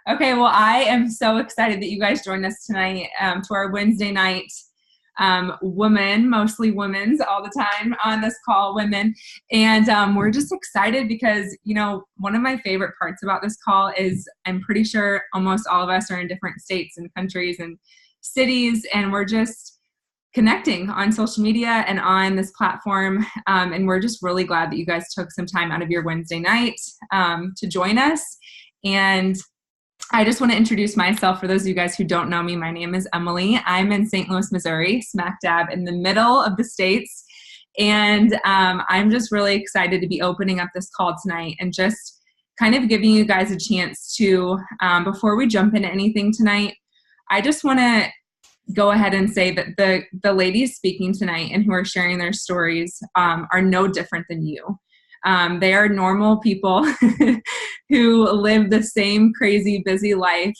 Okay, well, I am so excited that you guys joined us tonight to our Wednesday night women, mostly women's all the time on this call, women. And we're just excited because, one of my favorite parts about this call is I'm pretty sure almost all of us are in different states and countries and cities, and we're just connecting on social media and on this platform. And we're just really glad that you guys took some time out of your Wednesday night to join us. And I just want to introduce myself for those of you guys who don't know me. My name is Emily. I'm in St. Louis, Missouri, smack dab in the middle of the states. And I'm just really excited to be opening up this call tonight and just kind of giving you guys a chance to, before we jump into anything tonight, I just want to go ahead and say that the ladies speaking tonight and who are sharing their stories are no different than you. They are normal people who live the same crazy, busy life,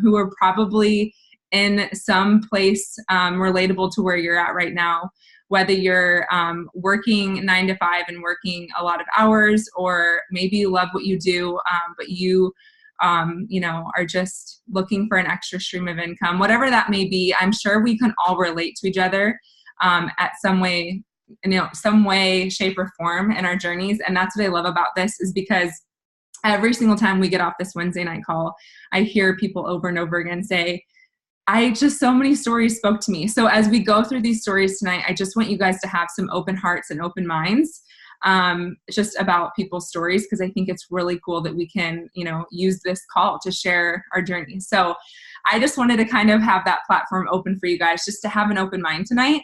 who are probably in some place relatable to where you're at right now, whether you're working 9 to 5 and working a lot of hours, or maybe you love what you do, but you are just looking for an extra stream of income. Whatever that may be, I'm sure we can all relate to each other at some way, shape, or form in our journeys. And that's what I love about this, is because every single time we get off this Wednesday night call, I hear people over and over again say, so many stories spoke to me. So as we go through these stories tonight, I just want you guys to have some open hearts and open minds, just about people's stories, because I think it's really cool that we can, use this call to share our journey. So I just wanted to kind of have that platform open for you guys, just to have an open mind tonight.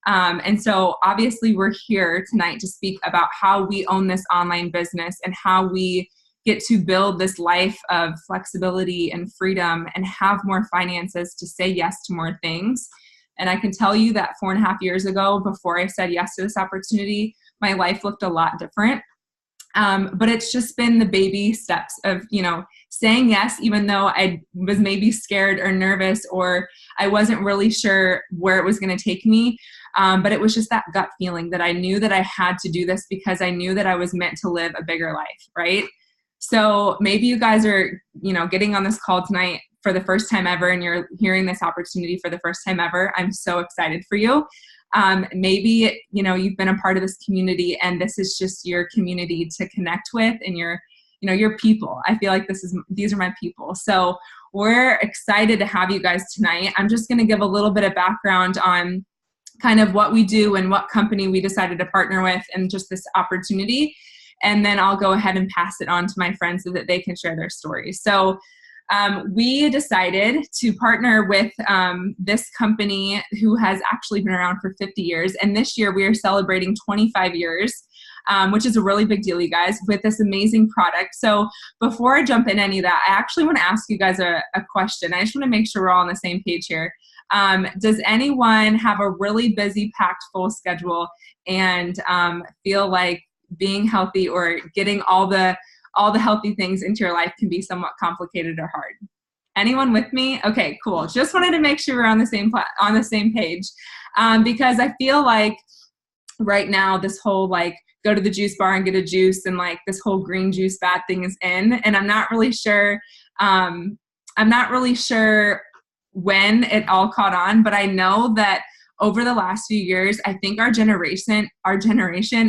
And so obviously we're here tonight to speak about how we own this online business and how we get to build this life of flexibility and freedom and have more finances to say yes to more things. And I can tell you that 4.5 years ago, before I said yes to this opportunity, my life looked a lot different. But it's just been the baby steps of, saying yes, even though I was maybe scared or nervous, or I wasn't really sure where it was going to take me. But it was just that gut feeling that I knew that I had to do this because I knew that I was meant to live a bigger life, right? So maybe you guys are, getting on this call tonight for the first time ever, and you're hearing this opportunity for the first time ever. I'm so excited for you. Maybe, you've been a part of this community and this is just your community to connect with, and your people. I feel like these are my people. So we're excited to have you guys tonight. I'm just going to give a little bit of background on kind of what we do and what company we decided to partner with and just this opportunity. And then I'll go ahead and pass it on to my friends so that they can share their stories. So we decided to partner with this company who has actually been around for 50 years. And this year we are celebrating 25 years, which is a really big deal, you guys, with this amazing product. So before I jump in any of that, I actually want to ask you guys a question. I just want to make sure we're all on the same page here. Does anyone have a really busy, packed, full schedule and feel like being healthy or getting all the healthy things into your life can be somewhat complicated or hard? Anyone with me? Okay, cool. Just wanted to make sure we're on the same page, because I feel like right now this whole go to the juice bar and get a juice and this whole green juice bad thing is in, and I'm not really sure. I'm not really sure when it all caught on, but I know that over the last few years, I think our generation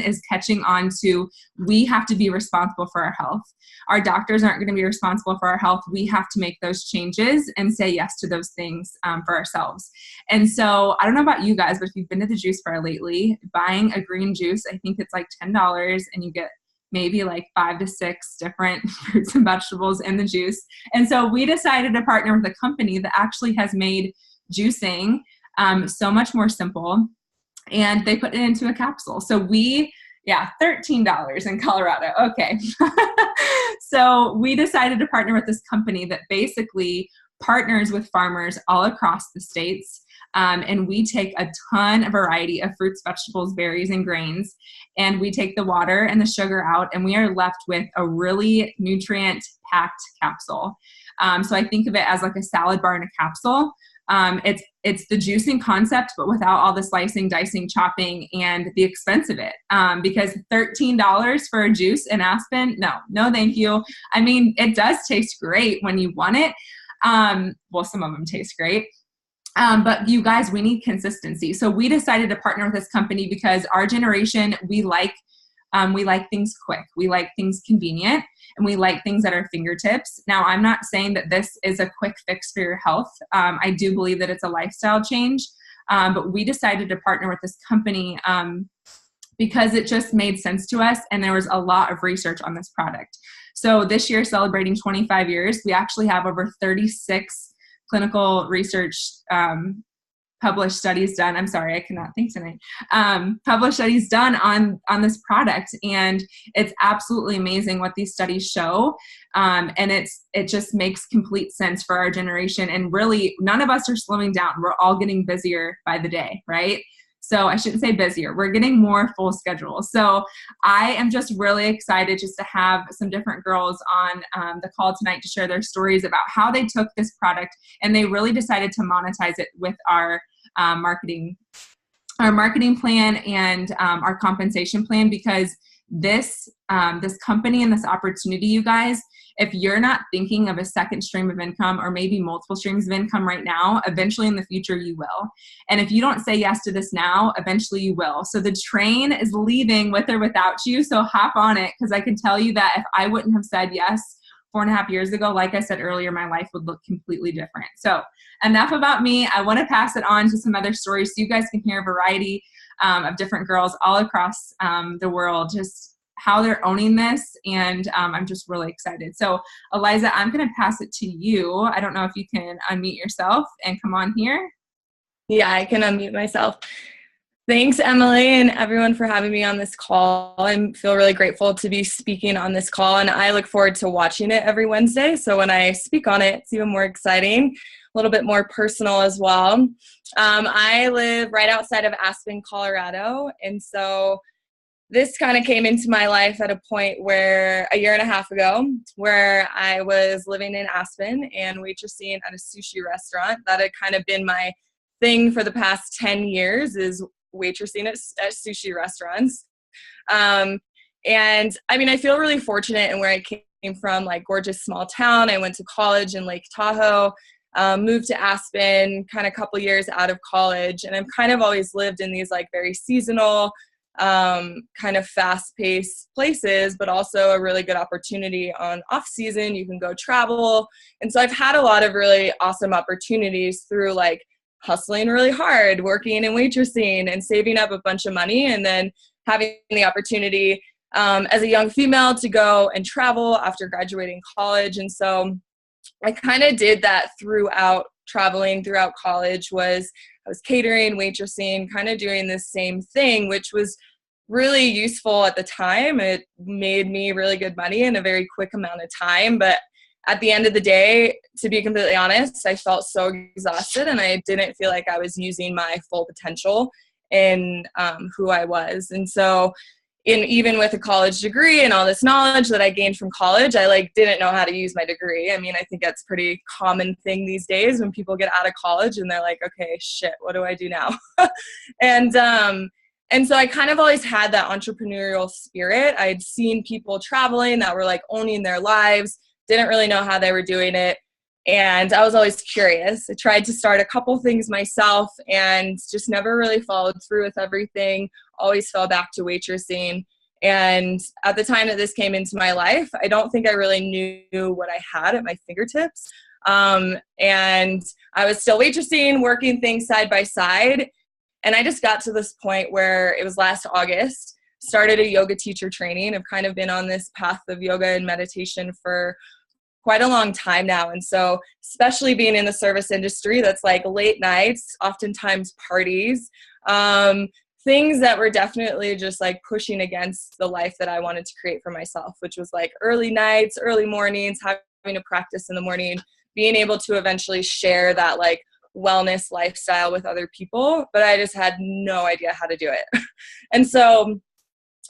is catching on to, we have to be responsible for our health. Our doctors aren't going to be responsible for our health. We have to make those changes and say yes to those things for ourselves. And so I don't know about you guys, but if you've been to the juice bar lately, buying a green juice, I think it's $10 and you get maybe 5 to 6 different fruits and vegetables in the juice. And so we decided to partner with a company that actually has made juicing so much more simple, and they put it into a capsule. So $13 in Colorado. Okay. So we decided to partner with this company that basically partners with farmers all across the states. And we take a ton of variety of fruits, vegetables, berries, and grains, and we take the water and the sugar out, and we are left with a really nutrient-packed capsule. So I think of it as a salad bar in a capsule. It's the juicing concept, but without all the slicing, dicing, chopping, and the expense of it. Because $13 for a juice in Aspen, no, thank you. I mean, it does taste great when you want it. Well, some of them taste great. But you guys, we need consistency. So we decided to partner with this company because our generation, we like things quick. We like things convenient, and we like things at our fingertips. Now, I'm not saying that this is a quick fix for your health. I do believe that it's a lifestyle change. But we decided to partner with this company because it just made sense to us, and there was a lot of research on this product. So this year, celebrating 25 years, we actually have over 36 clinical research published studies done. I'm sorry, I cannot think tonight. Published studies done on this product, and it's absolutely amazing what these studies show. And it just makes complete sense for our generation. And really, none of us are slowing down. We're all getting busier by the day, right? So I shouldn't say busier. We're getting more full schedule. So I am just really excited just to have some different girls on the call tonight to share their stories about how they took this product and they really decided to monetize it with our marketing plan and our compensation plan, because this company and this opportunity, you guys, if you're not thinking of a second stream of income or maybe multiple streams of income right now, eventually in the future you will. And if you don't say yes to this now, eventually you will. So the train is leaving with or without you. So hop on it, because I can tell you that if I wouldn't have said yes 4.5 years ago, like I said earlier, my life would look completely different. So enough about me. I want to pass it on to some other stories so you guys can hear a variety of different girls all across the world, just how they're owning this. And I'm just really excited. So Eliza, I'm going to pass it to you. I don't know if you can unmute yourself and come on here. Yeah, I can unmute myself. Thanks, Emily, and everyone for having me on this call. I feel really grateful to be speaking on this call, and I look forward to watching it every Wednesday. So when I speak on it, it's even more exciting, a little bit more personal as well. I live right outside of Aspen, Colorado, and so this kind of came into my life at a point where a year and a half ago, where I was living in Aspen and waitressing at a sushi restaurant. That had kind of been my thing for the past 10 years, is waitressing at sushi restaurants. And I mean, I feel really fortunate in where I came from, like gorgeous small town. I went to college in Lake Tahoe, moved to Aspen kind of a couple years out of college. And I've kind of always lived in these like very seasonal, kind of fast-paced places, but also a really good opportunity on off-season. You can go travel. And so I've had a lot of really awesome opportunities through like hustling really hard, working and waitressing and saving up a bunch of money, and then having the opportunity as a young female to go and travel after graduating college. And so I kind of did that throughout traveling throughout college. I was catering, waitressing, kind of doing the same thing, which was really useful at the time. It made me really good money in a very quick amount of time. But at the end of the day, to be completely honest, I felt so exhausted and I didn't feel like I was using my full potential in who I was. And so even with a college degree and all this knowledge that I gained from college, I like didn't know how to use my degree. I mean, I think that's a pretty common thing these days when people get out of college and they're like, okay, shit, what do I do now? And so I kind of always had that entrepreneurial spirit. I'd seen people traveling that were like owning their lives, didn't really know how they were doing it. And I was always curious. I tried to start a couple things myself and just never really followed through with everything. Always fell back to waitressing. And at the time that this came into my life, I don't think I really knew what I had at my fingertips. And I was still waitressing, working things side by side. And I just got to this point where it was last August, started a yoga teacher training. I've kind of been on this path of yoga and meditation for quite a long time now. And so especially being in the service industry, that's like late nights, oftentimes parties, things that were definitely just like pushing against the life that I wanted to create for myself, which was like early nights, early mornings, having to practice in the morning, being able to eventually share that like wellness lifestyle with other people, but I just had no idea how to do it. And so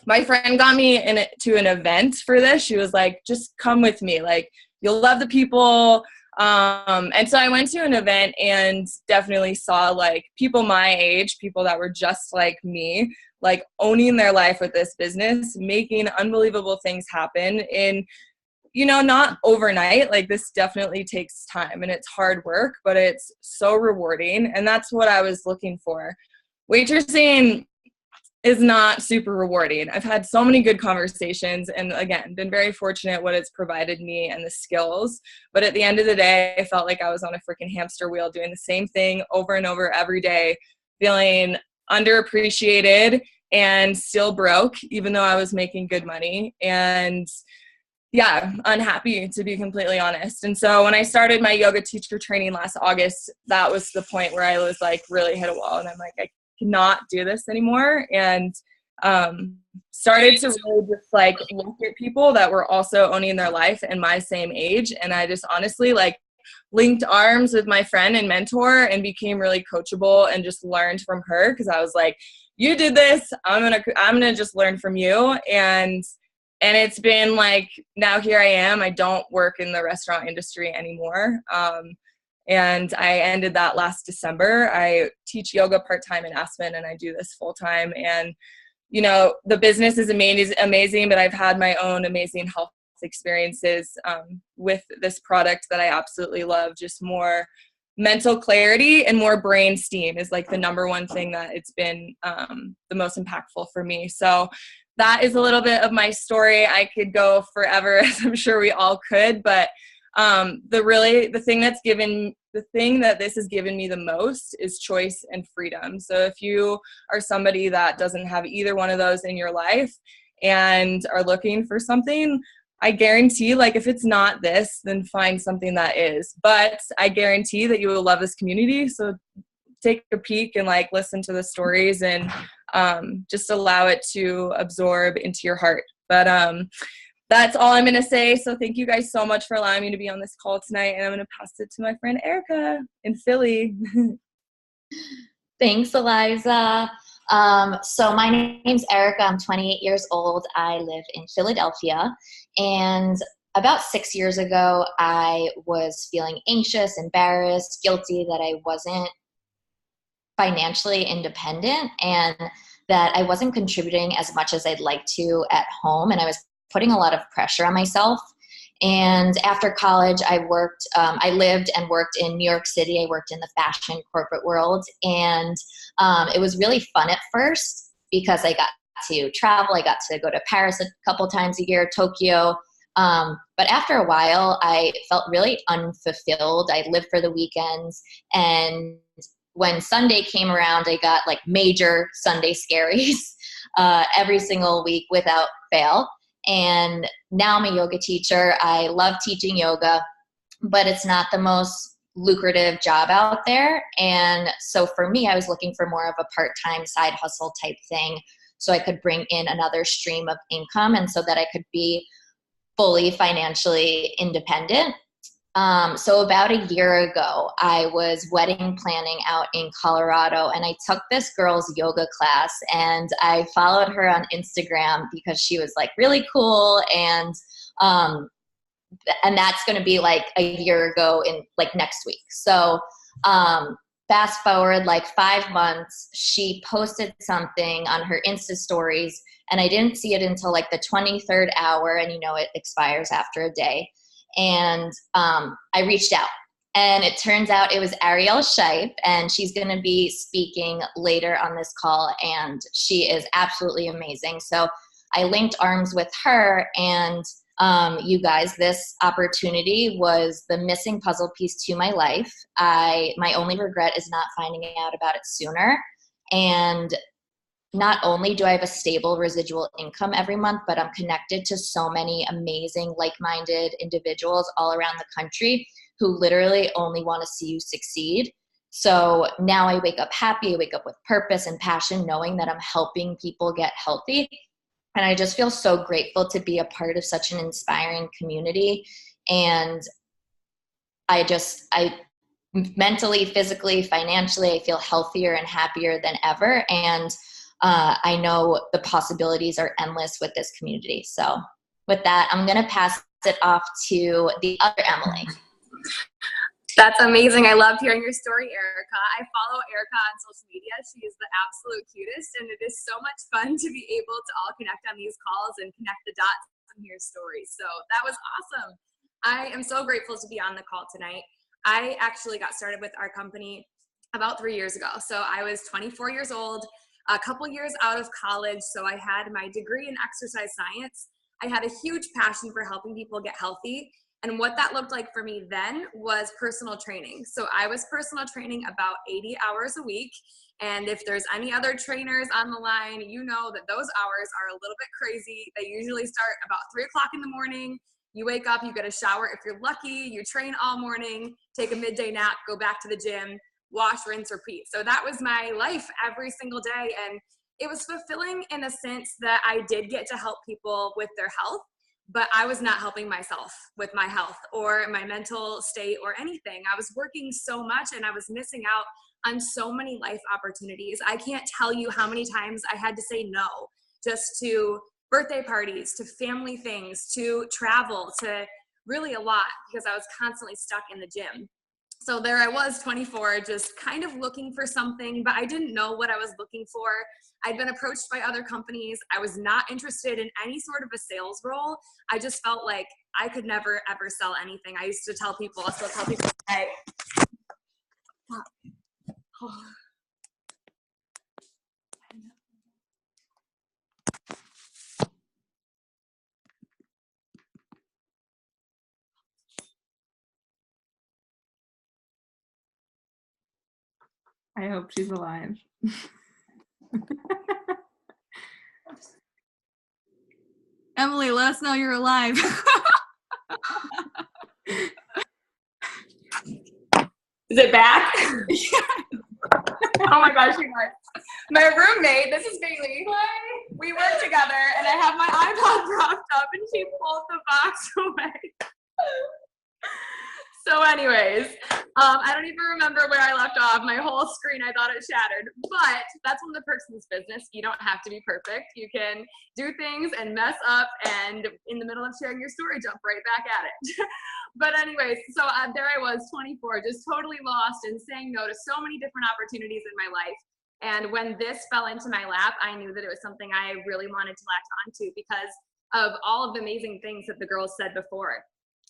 my friend got me to an event for this. She was like, just come with me. Like, you'll love the people. And so I went to an event and definitely saw like people my age, people that were just like me, like owning their life with this business, making unbelievable things happen in, not overnight. Like this definitely takes time and it's hard work, but it's so rewarding. And that's what I was looking for. Waitressing is not super rewarding. I've had so many good conversations and again, been very fortunate what it's provided me and the skills. But at the end of the day, I felt like I was on a freaking hamster wheel doing the same thing over and over every day, feeling underappreciated and still broke, even though I was making good money. And yeah, unhappy, to be completely honest. And so when I started my yoga teacher training last August, that was the point where I was like really hit a wall and I'm like, I cannot do this anymore. And started to really just like look at people that were also owning their life and my same age. And I just honestly like linked arms with my friend and mentor and became really coachable and just learned from her. Cause I was like, you did this, I'm gonna just learn from you. And it's been like, now here I am. I don't work in the restaurant industry anymore. And I ended that last December. I teach yoga part-time in Aspen and I do this full-time. And, the business is amazing, but I've had my own amazing health experiences with this product that I absolutely love. Just more mental clarity and more brain steam is like the number one thing that it's been the most impactful for me. So that is a little bit of my story. I could go forever, as I'm sure we all could, but the thing that this has given me the most is choice and freedom. So if you are somebody that doesn't have either one of those in your life and are looking for something, I guarantee, like, if it's not this, then find something that is. But I guarantee that you will love this community. So take a peek and like listen to the stories and just allow it to absorb into your heart. But that's all I'm going to say. So thank you guys so much for allowing me to be on this call tonight. And I'm going to pass it to my friend Erica in Philly. Thanks, Eliza. So my name's Erica. I'm 28 years old. I live in Philadelphia. And about 6 years ago, I was feeling anxious, embarrassed, guilty that I wasn't financially independent and that I wasn't contributing as much as I'd like to at home. And I was putting a lot of pressure on myself. And after college, I lived and worked in New York City. I worked in the fashion corporate world. And it was really fun at first because I got to travel. I got to go to Paris a couple times a year, Tokyo. But after a while, I felt really unfulfilled. I lived for the weekends. And when Sunday came around, I got like major Sunday scaries every single week without fail. And now I'm a yoga teacher. I love teaching yoga, but it's not the most lucrative job out there. And so for me, I was looking for more of a part-time side hustle type thing so I could bring in another stream of income and so that I could be fully financially independent. So about a year ago, I was wedding planning out in Colorado and I took this girl's yoga class and I followed her on Instagram because she was like really cool. And that's going to be like a year ago in like next week. So, fast forward like 5 months, she posted something on her Insta stories and I didn't see it until like the 23rd hour. And it expires after a day. And I reached out and it turns out it was Ariel Scheib and she's going to be speaking later on this call and she is absolutely amazing. So I linked arms with her and you guys, this opportunity was the missing puzzle piece to my life. My only regret is not finding out about it sooner. And not only do I have a stable residual income every month, but I'm connected to so many amazing, like-minded individuals all around the country who literally only want to see you succeed. So now I wake up happy, I wake up with purpose and passion, knowing that I'm helping people get healthy. And I just feel so grateful to be a part of such an inspiring community. And I mentally, physically, financially, I feel healthier and happier than ever. And I know the possibilities are endless with this community. So with that, I'm going to pass it off to the other Emily. That's amazing. I loved hearing your story, Erica. I follow Erica on social media. She is the absolute cutest, and it is so much fun to be able to all connect on these calls and connect the dots and hear stories. So that was awesome. I am so grateful to be on the call tonight. I actually got started with our company about 3 years ago. So I was 24 years old, a couple years out of college. So I had my degree in exercise science. I had a huge passion for helping people get healthy. And what that looked like for me then was personal training. So I was personal training about 80 hours a week. And if there's any other trainers on the line, you know that those hours are a little bit crazy. They usually start about 3 o'clock in the morning. You wake up, you get a shower if you're lucky, you train all morning, take a midday nap, go back to the gym, wash, rinse, repeat. So that was my life every single day. And it was fulfilling in a sense that I did get to help people with their health, but I was not helping myself with my health or my mental state or anything. I was working so much and I was missing out on so many life opportunities. I can't tell you how many times I had to say no just to birthday parties, to family things, to travel, to really a lot because I was constantly stuck in the gym. So there I was, 24, just kind of looking for something, but I didn't know what I was looking for. I'd been approached by other companies. I was not interested in any sort of a sales role. I just felt like I could never, ever sell anything. I used to tell people, I still tell people, hey, I hope she's alive. Emily, let us know you're alive. is it back? Oh my gosh, you guys. My roommate, this is Bailey. We work together and I have my iPod propped up and she pulled the box away. So anyways, I don't even remember where I left off. My whole screen, I thought it shattered. But that's one of the perks of this business. You don't have to be perfect. You can do things and mess up and in the middle of sharing your story, jump right back at it. But anyways, so there I was, 24, just totally lost and saying no to so many different opportunities in my life. And when this fell into my lap, I knew that it was something I really wanted to latch onto because of all of the amazing things that the girls said before.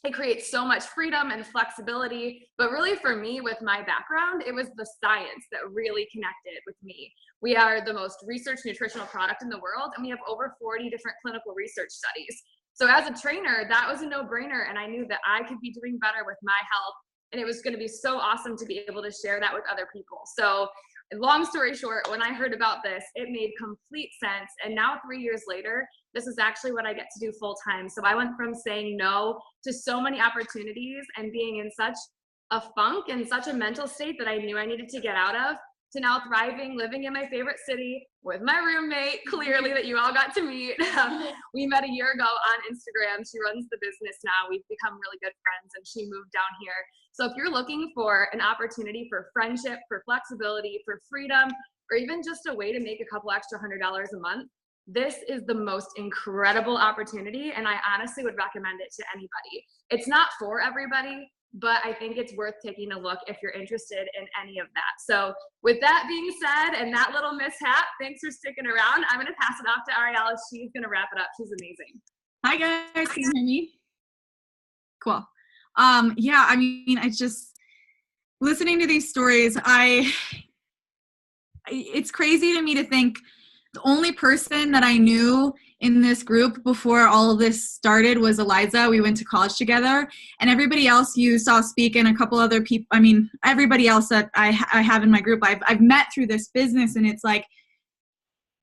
It creates so much freedom and flexibility, but really for me, with my background, it was the science that really connected with me. We are the most researched nutritional product in the world, and we have over 40 different clinical research studies. So as a trainer, that was a no-brainer, and I knew that I could be doing better with my health, and it was going to be so awesome to be able to share that with other people. So long story short, when I heard about this, it made complete sense, and now 3 years later, this is actually what I get to do full time. So I went from saying no to so many opportunities and being in such a funk and such a mental state that I knew I needed to get out of, to now thriving, living in my favorite city with my roommate, clearly, that you all got to meet. We met a year ago on Instagram. She runs the business now. We've become really good friends and she moved down here. So if you're looking for an opportunity for friendship, for flexibility, for freedom, or even just a way to make a couple extra $100 a month, this is the most incredible opportunity, and I honestly would recommend it to anybody. It's not for everybody, but I think it's worth taking a look if you're interested in any of that. So with that being said, and that little mishap, thanks for sticking around. I'm going to pass it off to Ariella. She's going to wrap it up. She's amazing. Hi guys, can you hear me? Cool. Yeah, I mean, I just, listening to these stories, it's crazy to me to think the only person that I knew in this group before all of this started was Eliza. We went to college together, and everybody else you saw speak, and a couple other people, I mean, everybody else that I have in my group, I've met through this business, and it's like,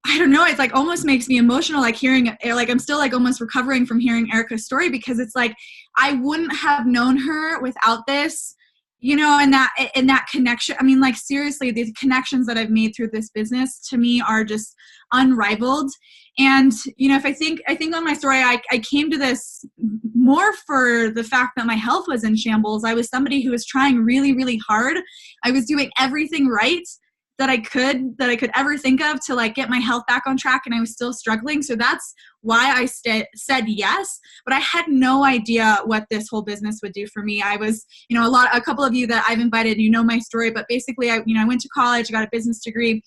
I don't know, it's like almost makes me emotional, like hearing, like I'm still like almost recovering from hearing Erica's story, because it's like, I wouldn't have known her without this, you know, and that connection. I mean, like seriously, the connections that I've made through this business to me are just unrivaled. And, you know, if I think on my story, I came to this more for the fact that my health was in shambles. I was somebody who was trying really, really hard. I was doing everything right. that I could ever think of to like get my health back on track, and I was still struggling. So that's why I said yes, but I had no idea what this whole business would do for me. I was, a couple of you that I've invited, my story, but basically I went to college, I got a business degree,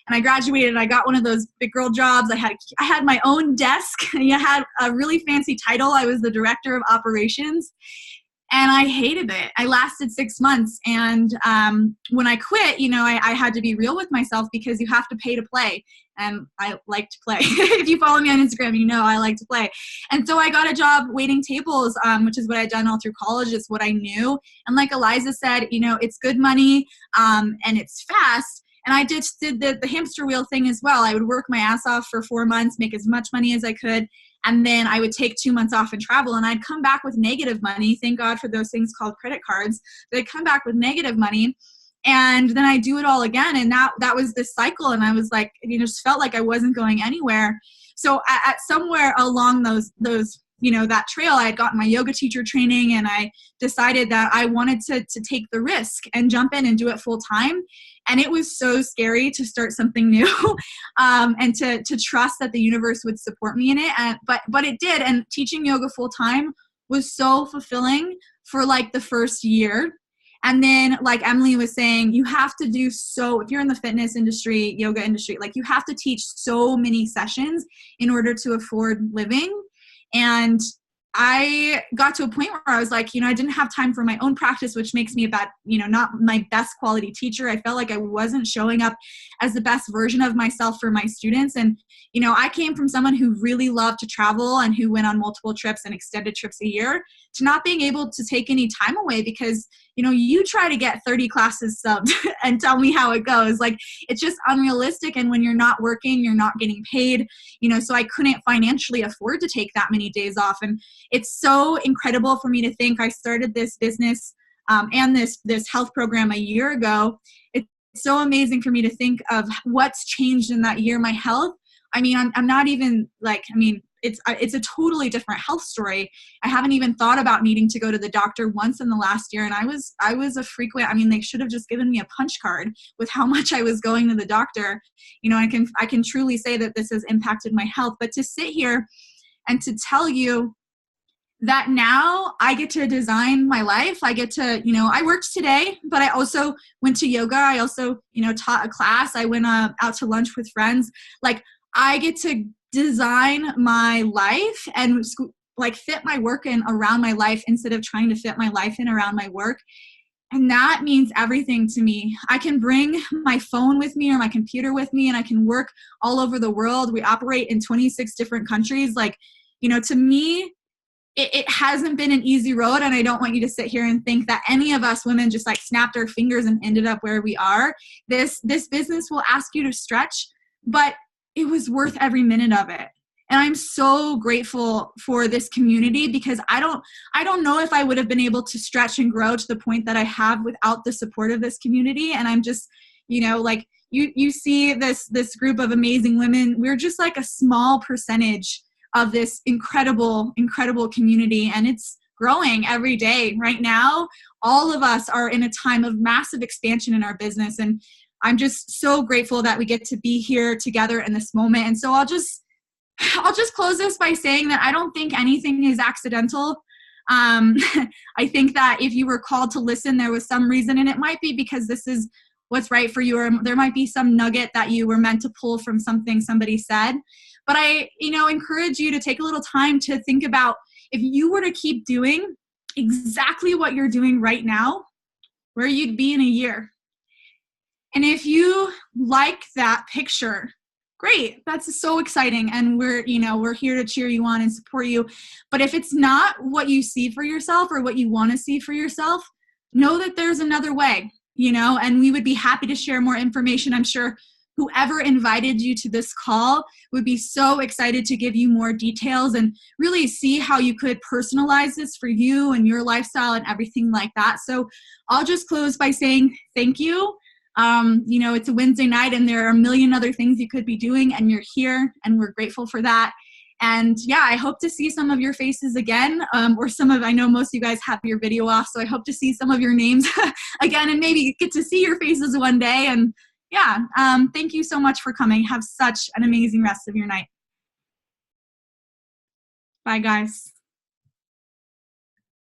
and I graduated, and I got one of those big girl jobs. I had my own desk. I had a really fancy title. I was the director of operations. And I hated it. I lasted 6 months. And when I quit, I had to be real with myself, because you have to pay to play. And I like to play. If you follow me on Instagram, I like to play. And so I got a job waiting tables, which is what I'd done all through college. It's what I knew. And like Eliza said, it's good money and it's fast. And I did the hamster wheel thing as well. I would work my ass off for 4 months, make as much money as I could. And then I would take 2 months off and travel, and I'd come back with negative money. Thank God for those things called credit cards. But I'd come back with negative money, and then I'd do it all again. And that was this cycle. And I was like, just felt like I wasn't going anywhere. So at somewhere along those that trail, I had gotten my yoga teacher training, and I decided that I wanted to take the risk and jump in and do it full time. And it was so scary to start something new and to trust that the universe would support me in it. But it did. And teaching yoga full time was so fulfilling for like the first year. And then, like Emily was saying, you have to do if you're in the fitness industry, yoga industry, like you have to teach so many sessions in order to afford living. And I got to a point where I was like, I didn't have time for my own practice, which makes me a bad, not my best quality teacher. I felt like I wasn't showing up as the best version of myself for my students. And, I came from someone who really loved to travel and who went on multiple trips and extended trips a year, to not being able to take any time away because, you try to get 30 classes subbed and tell me how it goes. Like, it's just unrealistic. And when you're not working, you're not getting paid, so I couldn't financially afford to take that many days off. And it's so incredible for me to think I started this business and this health program a year ago. It's so amazing for me to think of what's changed in that year. My health, I'm not even it's a totally different health story. I haven't even thought about needing to go to the doctor once in the last year. And I was a frequent, they should have just given me a punch card with how much I was going to the doctor. I can truly say that this has impacted my health. But to sit here and to tell you that now I get to design my life. I get to, I worked today, but I also went to yoga. I also, taught a class. I went out to lunch with friends. Like, I get to design my life and fit my work in around my life instead of trying to fit my life in around my work. And that means everything to me. I can bring my phone with me or my computer with me, and I can work all over the world. We operate in 26 different countries. To me, it hasn't been an easy road, and I don't want you to sit here and think that any of us women just snapped our fingers and ended up where we are. This business will ask you to stretch, but it was worth every minute of it. And I'm so grateful for this community, because I don't know if I would have been able to stretch and grow to the point that I have without the support of this community. And I'm just, you see this group of amazing women. We're just like a small percentage of this incredible, incredible community. And it's growing every day. Right now, all of us are in a time of massive expansion in our business. And I'm just so grateful that we get to be here together in this moment. And so I'll just close this by saying that I don't think anything is accidental. I think that if you were called to listen, there was some reason, and it might be because this is what's right for you, or there might be some nugget that you were meant to pull from something somebody said. But I, encourage you to take a little time to think about, if you were to keep doing exactly what you're doing right now, where you'd be in a year. And if you like that picture, great, that's so exciting. And we're here to cheer you on and support you. But if it's not what you see for yourself or what you want to see for yourself, know that there's another way, and we would be happy to share more information. I'm sure whoever invited you to this call would be so excited to give you more details and really see how you could personalize this for you and your lifestyle and everything like that. So I'll just close by saying thank you. It's a Wednesday night and there are a million other things you could be doing, and you're here, and we're grateful for that. And yeah, I hope to see some of your faces again, I know most of you guys have your video off, so I hope to see some of your names again and maybe get to see your faces one day. And yeah, thank you so much for coming. Have such an amazing rest of your night. Bye, guys.